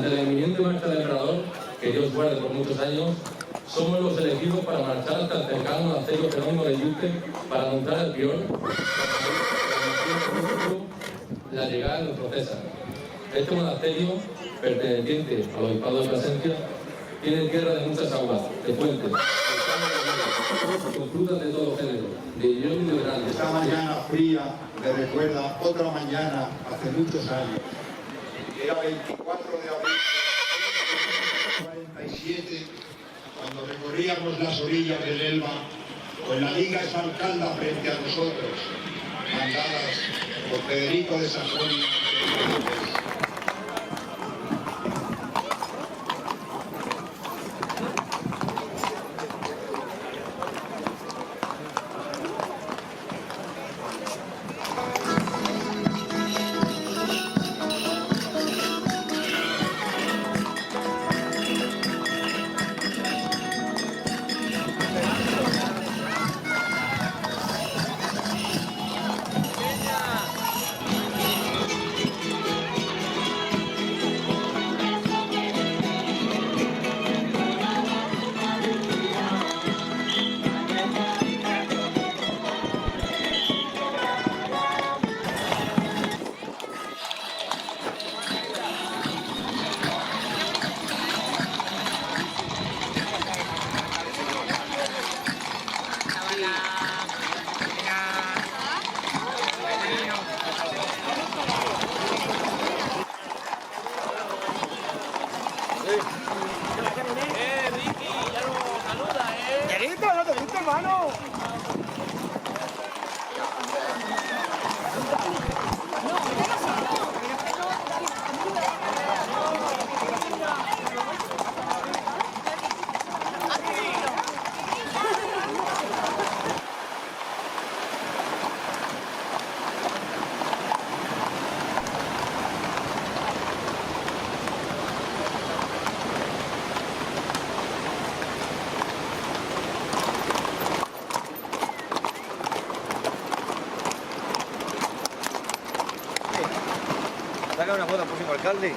ante la inminente marcha del emperador, que Dios guarde por muchos años, somos los elegidos para marchar hasta el cercano monasterio Jerónimo de Yuste para anunciar al prior la llegada de nuestro César. Este monasterio, perteneciente al obispado de Plasencia, tiene tierra de muchas aguas, de fuentes, con frutas de todo género, de hierro y de grandes. Esta mañana fría me recuerda otra mañana hace muchos años. Era 24 de abril de 1947, cuando recorríamos las orillas del Elba, con la Liga Esmalcalda frente a nosotros, mandadas por Federico de Sajonia. Ricky, ya lo saluda, Querido, no te gusta, hermano. Saca una foto al próximo alcalde.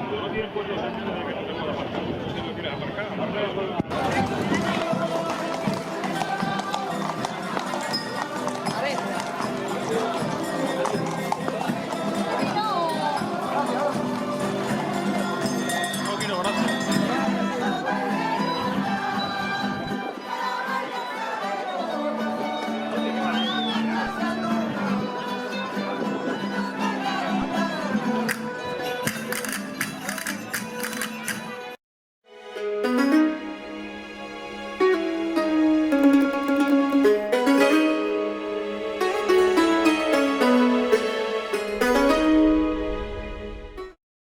No tienen puestos en el que no tenemos la aparcada.